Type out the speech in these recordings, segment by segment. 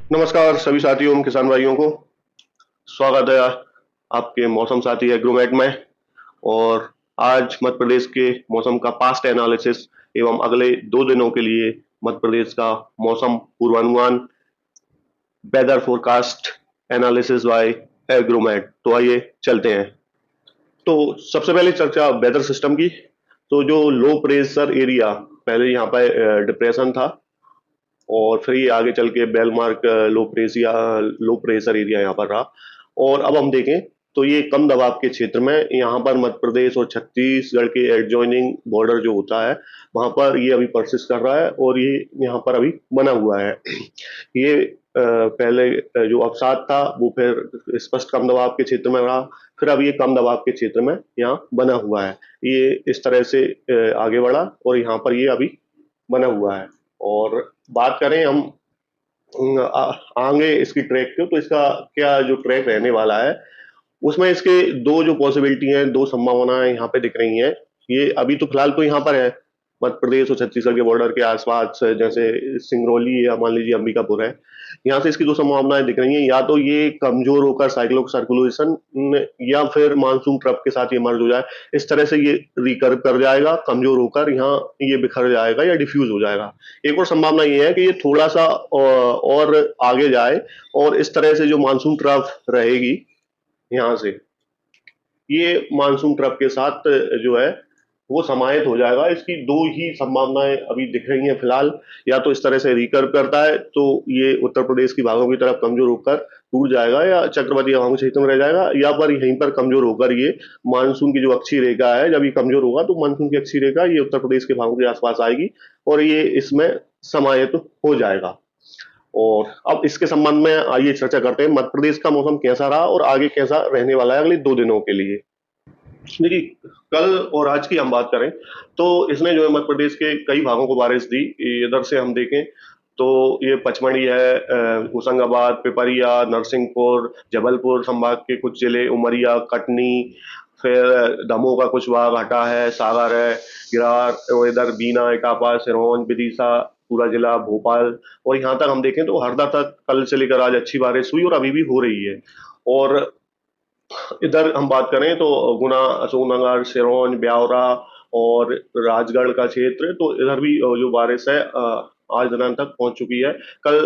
नमस्कार सभी साथियों किसान भाइयों को। स्वागत है आपके मौसम साथी एग्रोमेट में। और आज मध्य प्रदेश के मौसम का पास्ट एनालिसिस एवं अगले 2 दिनों के लिए मध्य प्रदेश का मौसम पूर्वानुमान, weather forecast analysis by Agromet. तो आइए चलते हैं। तो सबसे पहले चर्चा वेदर सिस्टम की। तो जो लो प्रेशर एरिया पहले यहाँ पर डिप्रेशन था, और फिर ये आगे चल के बेलमार्क लो प्रेशर एरिया यहाँ पर रहा। और अब हम देखें तो ये कम दबाव के क्षेत्र में यहाँ पर मध्य प्रदेश और छत्तीसगढ़ के एडजॉइनिंग बॉर्डर जो होता है वहां पर ये अभी परसिस्ट कर रहा है, और ये यहाँ पर अभी बना हुआ है। ये पहले जो अवसाद था वो फिर स्पष्ट कम दबाव के क्षेत्र में रहा, फिर अब ये कम दबाव के क्षेत्र में यहाँ बना हुआ है। ये इस तरह से आगे बढ़ा और यहाँ पर ये अभी बना हुआ है। और बात करें हम आगे इसकी ट्रैक के, तो इसका क्या जो ट्रैक रहने वाला है उसमें इसके दो जो पॉसिबिलिटी हैं, दो संभावनाएं यहाँ पे दिख रही हैं। ये अभी तो फिलहाल तो यहाँ पर है मध्य प्रदेश और छत्तीसगढ़ के बॉर्डर के आसपास, जैसे सिंगरौली या मान लीजिए अंबिकापुर है। यहाँ से इसकी दो संभावनाएं दिख रही हैं, या तो ये कमजोर होकर साइक्लोनिक सर्कुलेशन या फिर मानसून ट्रफ के साथ ये मर्ज हो जाए। इस तरह से ये रिकर्व कर जाएगा, कमजोर होकर यहाँ ये बिखर जाएगा या डिफ्यूज हो जाएगा। एक और संभावना ये है कि ये थोड़ा सा और आगे जाए और इस तरह से जो मानसून ट्रफ रहेगी यहाँ से, ये मानसून ट्रफ के साथ जो है वो समाहित हो जाएगा। इसकी दो ही संभावनाएं अभी दिख रही हैं फिलहाल। या तो इस तरह से रिकर्व करता है तो ये उत्तर प्रदेश की भागों की तरफ कमजोर होकर टूट जाएगा, या चक्रवाती हवाओं के क्षेत्र में रह जाएगा, या पर यहीं पर कमजोर होकर ये मानसून की जो अक्षीय रेखा है, जब ये कमजोर होगा तो मानसून की अक्षीय रेखा ये उत्तर प्रदेश के भागों के आसपास आएगी और ये इसमें समाहित हो जाएगा। और अब इसके संबंध में आइए चर्चा करते हैं मध्य प्रदेश का मौसम कैसा रहा और आगे कैसा रहने वाला है अगले 2 दिनों के लिए। देखिए, कल और आज की हम बात करें तो इसने जो है मध्य प्रदेश के कई भागों को बारिश दी। इधर से हम देखें तो ये पचमढ़ी है, होशंगाबाद, पिपरिया, नरसिंहपुर, जबलपुर संभाग के कुछ जिले, उमरिया, कटनी, फिर दमोह का कुछ भाग हटा है, सागर है, गिरार, और इधर बीना, इटापा, सिरोंज, विदिशा, पूरा जिला, भोपाल। और यहाँ तक हम देखें तो हरदा तक कल से लेकर आज अच्छी बारिश हुई और अभी भी हो रही है। और इधर हम बात करें तो गुना, अशोकनगर, सिरोंज, ब्यावरा और राजगढ़ का क्षेत्र, तो इधर भी जो बारिश है आज दिनांक तक पहुंच चुकी है। कल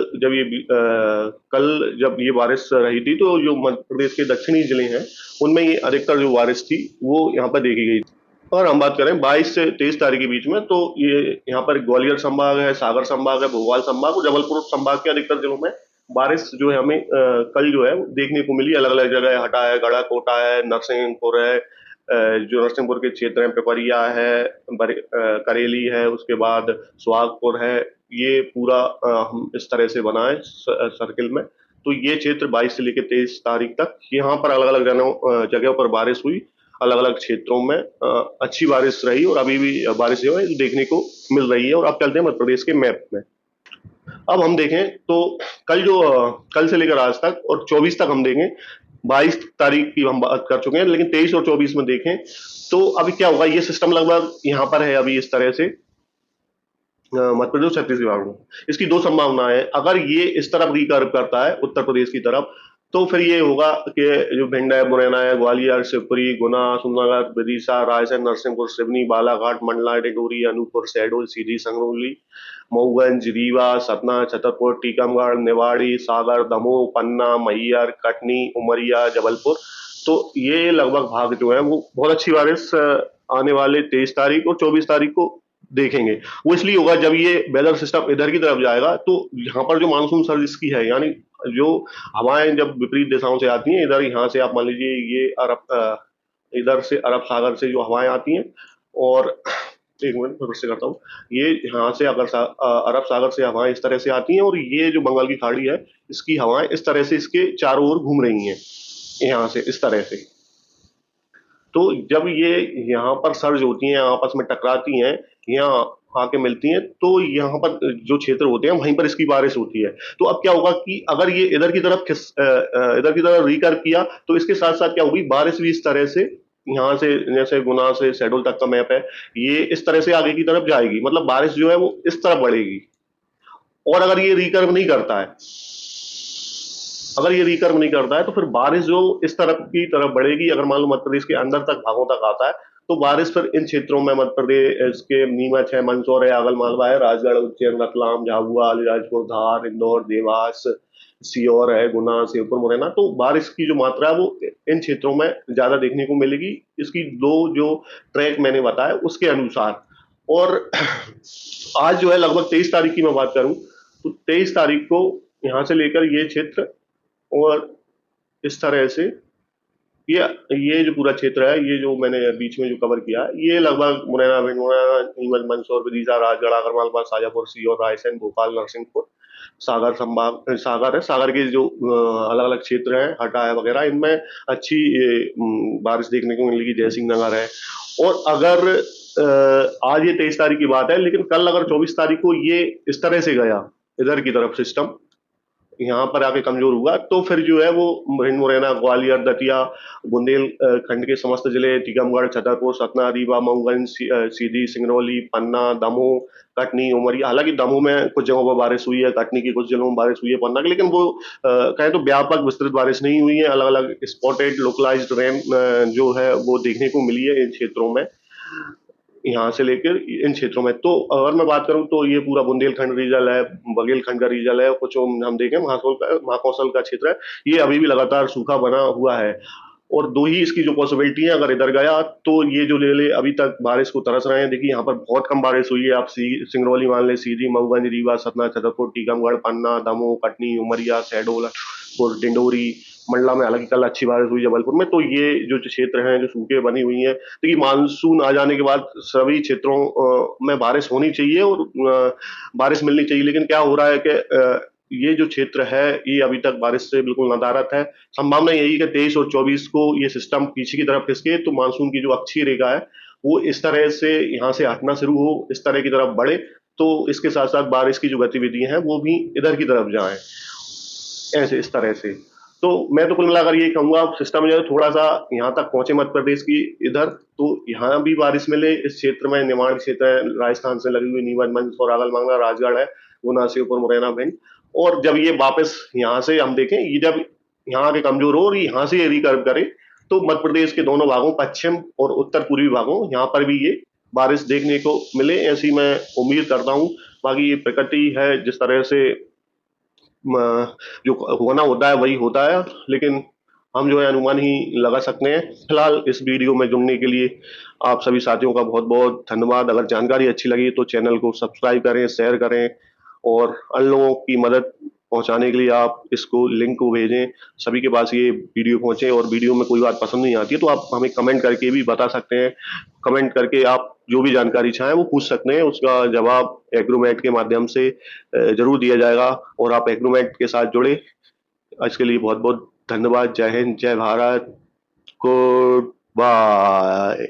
जब ये बारिश रही थी तो जो मध्य प्रदेश के दक्षिणी जिले हैं उनमें ये अधिकतर जो बारिश थी वो यहाँ पर देखी गई थी। और हम बात करें 22 से 23 तारीख के बीच में, तो ये यहाँ पर ग्वालियर संभाग है, सागर संभाग है, भोपाल संभाग और जबलपुर संभाग के अधिकतर जिलों में बारिश जो है हमें कल जो है देखने को मिली। अलग अलग जगह हटा है, गढ़ा कोटा है, नरसिंहपुर है, जो नरसिंहपुर के क्षेत्र में पिपरिया है, करेली है, उसके बाद सुहागपुर है। ये पूरा हम इस तरह से बनाए सर्किल में। तो ये क्षेत्र 22 से लेकर 23 तारीख तक यहाँ पर अलग अलग जगहों पर बारिश हुई। अलग अलग क्षेत्रों में अच्छी बारिश रही और अभी भी बारिश जो है देखने को मिल रही है। और अब चलते हैं मध्य प्रदेश के मैप में। अब हम देखें तो कल से लेकर आज तक और 24 तक हम देखें, 22 तारीख की हम बात कर चुके हैं, लेकिन 23 और 24 में देखें तो अभी क्या होगा। ये सिस्टम लगभग यहाँ पर है अभी इस तरह से मध्य प्रदेश छत्तीसगढ़ में। इसकी दो संभावनाएं हैं। अगर ये इस तरफ रिकर्व करता है उत्तर प्रदेश की तरफ, तो फिर ये होगा कि जो भिंड है, मुरैना है, ग्वालियर, शिवपुरी, गुना, सुंदरगढ़, विदिशा, रायसेन, नरसिंहपुर, सिवनी, बालाघाट, मंडला, डिंडोरी, अनूपपुर, शहडोल, सीधी, संगरौली, मऊगंज, रीवा, सतना, छतरपुर, टीकमगढ़, निवाड़ी, सागर, दमोह, पन्ना, मैहर, कटनी, उमरिया, जबलपुर। तो ये लगभग भाग जो है वो बहुत अच्छी बारिश आने वाले 23 तारीख और 24 तारीख को देखेंगे। वो इसलिए होगा जब ये वेदर सिस्टम इधर की तरफ जाएगा तो यहाँ पर जो मानसून सर्ज इसकी है, यानी जो हवाएं जब विपरीत दिशाओं से आती हैं, इधर यहाँ से आप मान लीजिए ये इधर से अरब सागर से जो हवाएं आती हैं, और एक मिनट फिर से करता हूँ, ये यहाँ से अरब सागर से हवाएं इस तरह से आती हैं और ये जो बंगाल की खाड़ी है इसकी हवाएं इस तरह से इसके चारों ओर घूम रही हैं यहाँ से इस तरह से। तो जब ये यहाँ पर सर्ज होती हैं, आपस में टकराती हैं, यहाँ आके मिलती हैं, तो यहाँ पर जो क्षेत्र होते हैं वहीं पर इसकी बारिश होती है। तो अब क्या होगा कि अगर ये इधर की तरफ रिकर्व किया तो इसके साथ साथ क्या होगी, बारिश भी इस तरह से यहाँ से, जैसे गुना से शहडोल तक का मैप है, ये इस तरह से आगे की तरफ जाएगी, मतलब बारिश जो है वो इस तरफ बढ़ेगी। और अगर ये रिकर्व नहीं करता है अगर ये रिकर्व नहीं करता है तो फिर बारिश जो इस तरफ की तरफ बढ़ेगी। अगर मान लो मध्य प्रदेश के अंदर तक भागों तक आता है तो बारिश फिर इन क्षेत्रों में मध्य प्रदेश के नीमच है, मंदसौर है, आगल मालवा है, राजगढ़, उज्जैन, रतलाम, झाबुआ, अलीराजपुर, धार, इंदौर, देवास, सीहोर है, गुना, शिवपुर, मुरैना, तो बारिश की जो मात्रा है वो इन क्षेत्रों में ज्यादा देखने को मिलेगी। इसकी दो जो ट्रैक मैंने बताया उसके अनुसार। और आज जो है लगभग 23 तारीख की मैं बात करूं तो 23 तारीख को यहाँ से लेकर ये क्षेत्र और इस तरह से ये ये जो पूरा क्षेत्र है, ये जो मैंने बीच में जो कवर किया है, ये लगभग मुरैना, भिंड, मुरैना, नीमच, मंदसौर, विदिशा, राजगढ़, आगरमालवा, शाजापुर, सीहोर, रायसेन, भोपाल, नरसिंहपुर, सागर संभाग, सागर है, सागर के जो अलग अलग क्षेत्र हैं, हटा है वगैरह, इनमें अच्छी बारिश देखने को मिलेगी। जयसिंह नगर है। और अगर आज ये 23 तारीख की बात है, लेकिन कल अगर 24 तारीख को ये इस तरह से गया इधर की तरफ सिस्टम, यहाँ पर आके कमजोर हुआ, तो फिर जो है वो भिंड, मुरैना, ग्वालियर, दतिया, बुंदेलखंड के समस्त जिले, टीकमगढ़, छतरपुर, सतना, रीवा, मऊगंज, सीधी, सिंगरौली, पन्ना, दमोह, कटनी, उमरिया, हालांकि दमोह में कुछ जगहों पर बारिश हुई है, कटनी की कुछ जिलों में बारिश हुई है, पन्ना की, लेकिन वो कहें तो व्यापक विस्तृत बारिश नहीं हुई है। अलग अलग स्पॉटेड लोकलाइज्ड रेन जो है वो देखने को मिली है इन क्षेत्रों में, यहाँ से लेकर इन क्षेत्रों में। तो अगर मैं बात करूं तो ये पूरा बुंदेलखंड रीजन है, बघेलखंड का रीजन है, कुछ हम देखें महाकौशल का क्षेत्र है, ये अभी भी लगातार सूखा बना हुआ है। और दो ही इसकी जो पॉसिबिलिटी है, अगर इधर गया तो ये जो ले अभी तक बारिश को तरस रहे हैं। देखिए यहाँ पर बहुत कम बारिश हुई है। आप सिंगरौली मान ले, सीधी, मऊगंज, रीवा, सतना, छतरपुर, टीकमगढ़, पन्ना, दमोह, कटनी, उमरिया, शहडोल और डिंडोरी, मंडला में हालांकि कल अच्छी बारिश हुई जबलपुर में। तो ये जो क्षेत्र हैं जो सूखे बनी हुई हैं, देखिए मानसून आ जाने के बाद सभी क्षेत्रों में बारिश होनी चाहिए और बारिश मिलनी चाहिए। लेकिन क्या हो रहा है कि ये जो क्षेत्र है ये अभी तक बारिश से बिल्कुल नदारद है। संभावना यही है कि 23 और 24 को ये सिस्टम पीछे की तरफ खिसके तो मानसून की जो अक्षीय रेखा है वो इस तरह से यहाँ से हटना शुरू हो, इस तरह की तरफ बढ़े, तो इसके साथ साथ बारिश की जो गतिविधियां हैं वो भी इधर की तरफ जाएं, ऐसे इस तरह से। तो मैं तो कुल मिलाकर ये कहूंगा सिस्टम जो है थोड़ा सा यहाँ तक पहुंचे मध्य प्रदेश की इधर, तो यहाँ भी बारिश मिले। इस क्षेत्र में निमाड़ क्षेत्र है, राजस्थान से लगी हुई नीमच, मंदसौर, आगरमालवा, राजगढ़ है, गुना, शिवपुर, मुरैना, भिंड। और जब ये वापस यहाँ से हम देखें, ये जब यहाँ के कमजोर हो और यहाँ से ये रिकर्व करे तो मध्य प्रदेश के दोनों भागों, पश्चिम और उत्तर पूर्वी भागों, यहाँ पर भी ये बारिश देखने को मिले, ऐसी मैं उम्मीद करता हूँ। बाकी ये प्रकृति है, जिस तरह से जो होना होता है वही होता है, लेकिन हम जो है अनुमान ही लगा सकते हैं। फिलहाल इस वीडियो में जुड़ने के लिए आप सभी साथियों का बहुत बहुत धन्यवाद। अगर जानकारी अच्छी लगी तो चैनल को सब्सक्राइब करें, शेयर करें और अन्य लोगों की मदद पहुंचाने के लिए आप इसको लिंक को भेजें, सभी के पास ये वीडियो पहुंचे। और वीडियो में कोई बात पसंद नहीं आती है तो आप हमें कमेंट करके भी बता सकते हैं। कमेंट करके आप जो भी जानकारी चाहें वो पूछ सकते हैं, उसका जवाब एग्रोमेट के माध्यम से जरूर दिया जाएगा। और आप एग्रोमेट के साथ जुड़े, इसके लिए बहुत बहुत धन्यवाद। जय हिंद, जय भारत, गुड बाय।